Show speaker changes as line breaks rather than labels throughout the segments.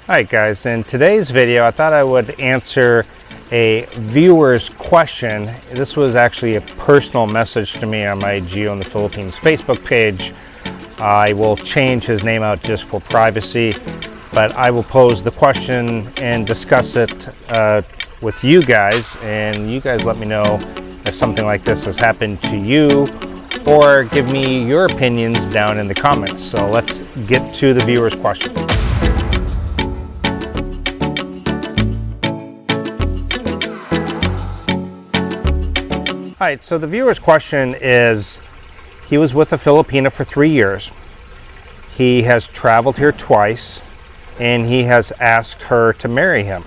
Alright guys, in today's video I thought I would answer a viewer's question. This was actually a personal message to me on my Geo in the Philippines Facebook page. I will change his name out just for privacy, but I will pose the question and discuss it with you guys, and you guys let me know if something like this has happened to you, or give me your opinions down in the comments. So let's get to the viewer's question. All right, so the viewer's question is, he was with a Filipina for 3 years. He has traveled here twice, and he has asked her to marry him.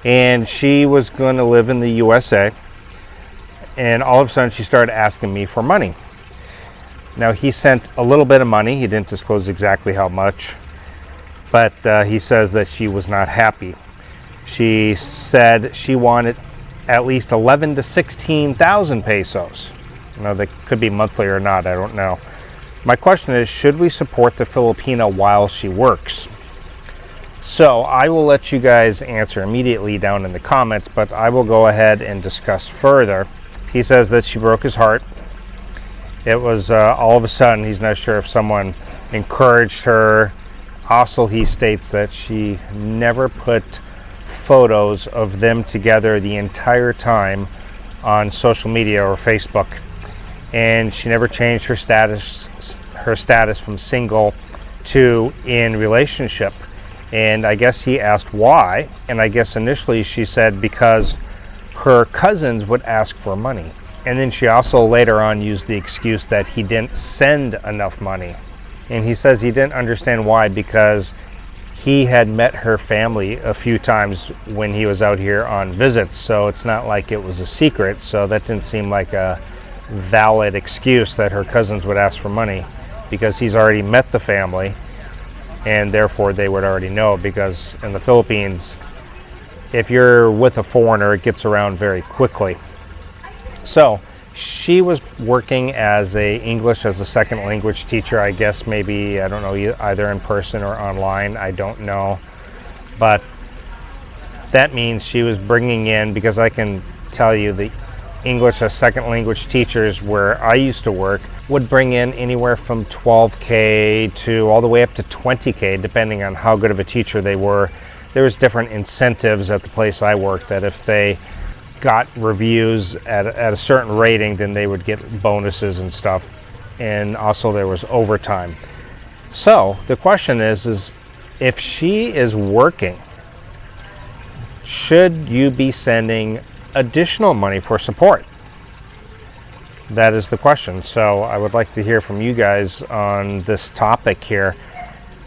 And she was going to live in the USA, and all of a sudden she started asking me for money. Now, he sent a little bit of money. He didn't disclose exactly how much, but he says that she was not happy. She said she wanted at least 11 to 16,000 pesos. Now, that could be monthly or not, I don't know. My question is, should we support the Filipina while she works? So I will let you guys answer immediately down in the comments, but I will go ahead and discuss further. He says that she broke his heart. It was all of a sudden, he's not sure if someone encouraged her. Also, he states that she never put photos of them together the entire time on social media or Facebook, and she never changed her status from single to in relationship. And I guess he asked why, and I guess initially she said because her cousins would ask for money, and then she also later on used the excuse that he didn't send enough money. And he says he didn't understand why, because he had met her family a few times when he was out here on visits, so it's not like it was a secret. So that didn't seem like a valid excuse that her cousins would ask for money, because he's already met the family and therefore they would already know, because in the Philippines, if you're with a foreigner, it gets around very quickly. So she was working as English as a second language teacher, I guess, maybe, I don't know, either in person or online, I don't know. But that means she was bringing in, because I can tell you the English as second language teachers where I used to work would bring in anywhere from 12K to all the way up to 20K, depending on how good of a teacher they were. There was different incentives at the place I worked, that if they got reviews at a certain rating, then they would get bonuses and stuff. And also there was overtime. So the question is if she is working, should you be sending additional money for support? That is the question. So I would like to hear from you guys on this topic here.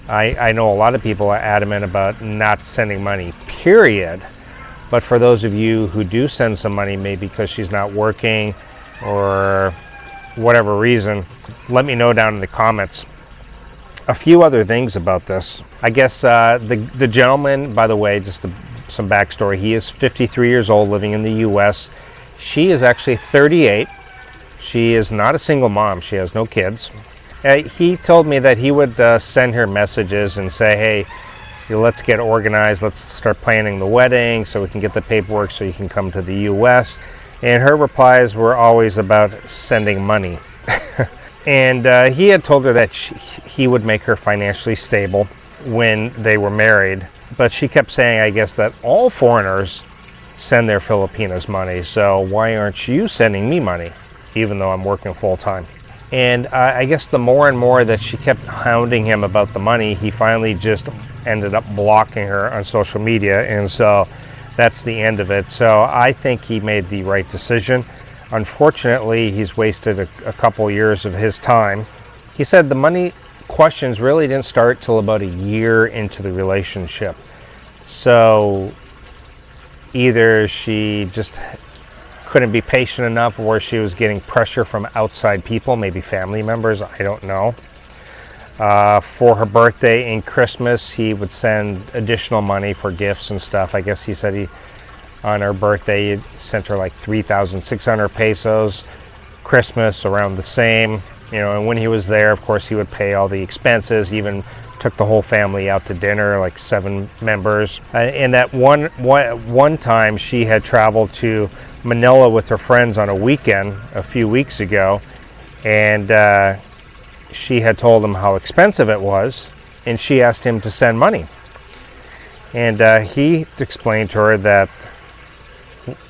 I know a lot of people are adamant about not sending money, period. But for those of you who do send some money, maybe because she's not working or whatever reason, let me know down in the comments. A few other things about this. I guess the gentleman, by the way, just some backstory, he is 53 years old, living in the U.S. She is actually 38. She is not a single mom. She has no kids. He told me that he would send her messages and say, hey, let's get organized, let's start planning the wedding so we can get the paperwork so you can come to the US. And her replies were always about sending money. And he had told her that he would make her financially stable when they were married. But she kept saying, I guess, that all foreigners send their Filipinas money, so why aren't you sending me money, even though I'm working full-time? And I guess the more and more that she kept hounding him about the money, he finally just ended up blocking her on social media, and so that's the end of it. So I think he made the right decision. Unfortunately, he's wasted a couple years of his time. He said the money questions really didn't start till about a year into the relationship. So either she just couldn't be patient enough, or she was getting pressure from outside people, maybe family members, I don't know. For her birthday and Christmas, he would send additional money for gifts and stuff. I guess he said on her birthday, he sent her like 3,600 pesos. Christmas, around the same. And when he was there, of course, he would pay all the expenses, even took the whole family out to dinner, like 7 members. And at one time, she had traveled to Manila with her friends on a weekend a few weeks ago, and she had told him how expensive it was, and she asked him to send money. And he explained to her that,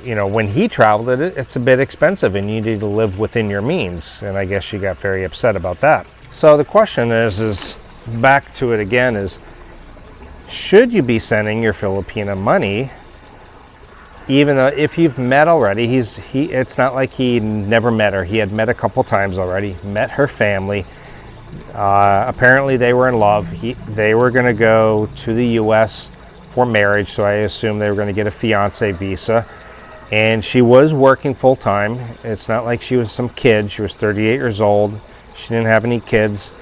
you know, when he traveled, it's a bit expensive and you need to live within your means. And I guess she got very upset about that. So the question is back to it again, is should you be sending your Filipina money, even though if you've met already? It's not like he never met her. He had met a couple times already, met her family. Apparently they were in love. They were going to go to the U.S. for marriage, so I assume they were going to get a fiancé visa. And she was working full time. It's not like she was some kid. She was 38 years old. She didn't have any kids.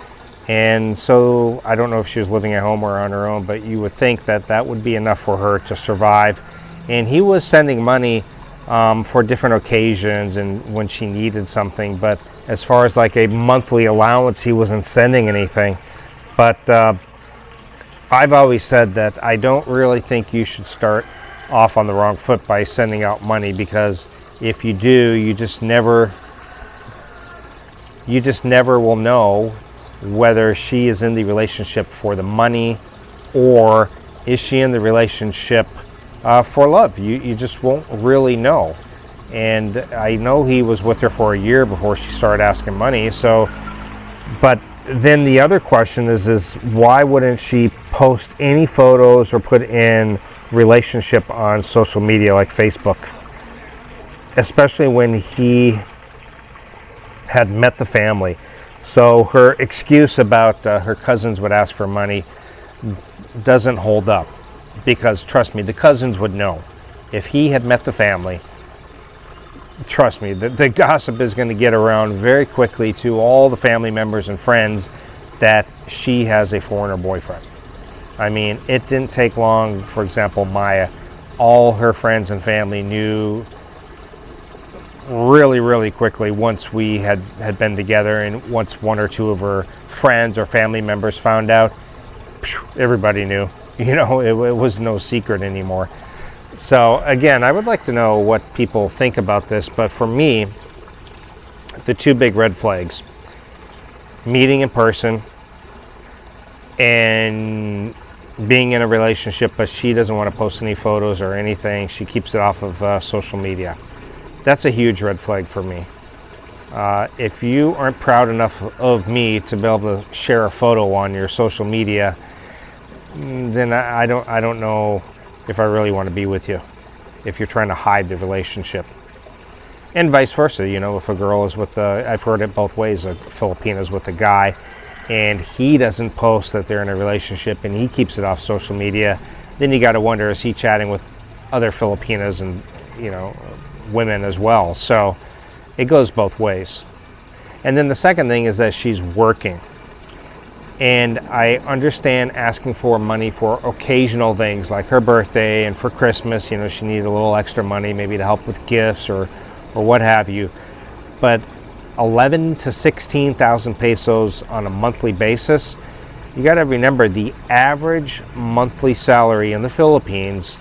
And so I don't know if she was living at home or on her own, but you would think that that would be enough for her to survive. And he was sending money for different occasions and when she needed something. But as far as like a monthly allowance, he wasn't sending anything. But I've always said that I don't really think you should start off on the wrong foot by sending out money, because if you do, you just never will know whether she is in the relationship for the money or is she in the relationship for love. You just won't really know. And I know he was with her for a year before she started asking money. So, but then the other question is why wouldn't she post any photos or put in relationship on social media like Facebook, especially when he had met the family? So her excuse about her cousins would ask for money doesn't hold up, because trust me, the cousins would know. If he had met the family, trust me, the gossip is going to get around very quickly to all the family members and friends that she has a foreigner boyfriend. I mean, it didn't take long. For example, Maya, all her friends and family knew really, really quickly once we had been together, and once one or two of her friends or family members found out, everybody knew. You know, it was no secret anymore. So again, I would like to know what people think about this, but for me, the two big red flags: meeting in person and being in a relationship, but she doesn't want to post any photos or anything. She keeps it off of social media. That's a huge red flag for me. If you aren't proud enough of me to be able to share a photo on your social media, then I don't know if I really want to be with you, if you're trying to hide the relationship. And vice versa, you know, if a girl is with I've heard it both ways, a Filipina's with a guy and he doesn't post that they're in a relationship and he keeps it off social media, then you got to wonder, is he chatting with other Filipinas and, you know, women as well? So it goes both ways. And then the second thing is that she's working. And I understand asking for money for occasional things like her birthday and for Christmas. You know, she needed a little extra money, maybe to help with gifts or what have you. But 11 to 16,000 pesos on a monthly basis, you got to remember the average monthly salary in the Philippines,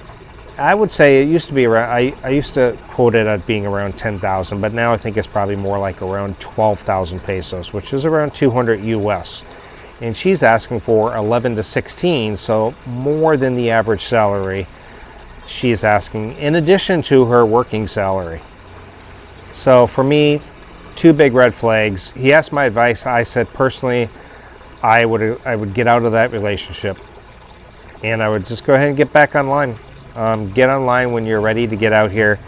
I would say it used to be around, I used to quote it at being around 10,000, but now I think it's probably more like around 12,000 pesos, which is around 200 US. And she's asking for 11 to 16, so more than the average salary she's asking, in addition to her working salary. So for me, two big red flags. He asked my advice. I said personally, I would get out of that relationship, and I would just go ahead and get back online. Get online when you're ready to get out here,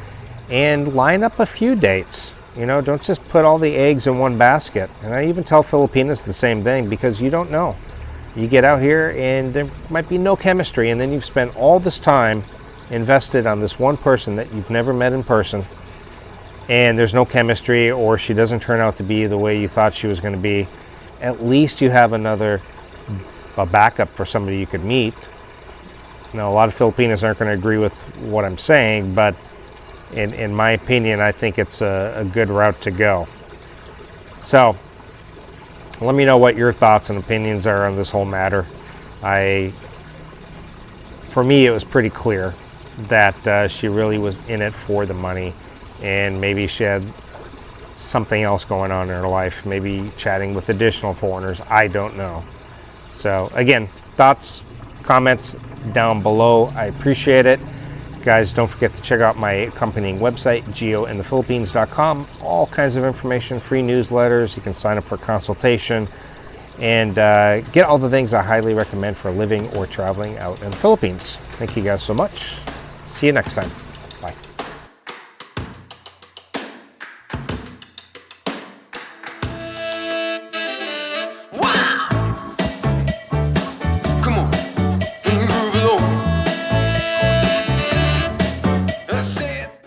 and line up a few dates. You know, don't just put all the eggs in one basket. And I even tell Filipinos the same thing, because you don't know. You get out here and there might be no chemistry, and then you've spent all this time invested on this one person that you've never met in person, and there's no chemistry, or she doesn't turn out to be the way you thought she was going to be. At least you have a backup for somebody you could meet. Now, a lot of Filipinos aren't going to agree with what I'm saying, but in my opinion, I think it's a good route to go. So let me know what your thoughts and opinions are on this whole matter. For me, it was pretty clear that she really was in it for the money, and maybe she had something else going on in her life, maybe chatting with additional foreigners. I don't know. So again, thoughts, comments down below. I appreciate it. Guys, don't forget to check out my accompanying website, geointhephilippines.com. All kinds of information, free newsletters. You can sign up for a consultation and get all the things I highly recommend for living or traveling out in the Philippines. Thank you guys so much. See you next time. Bye.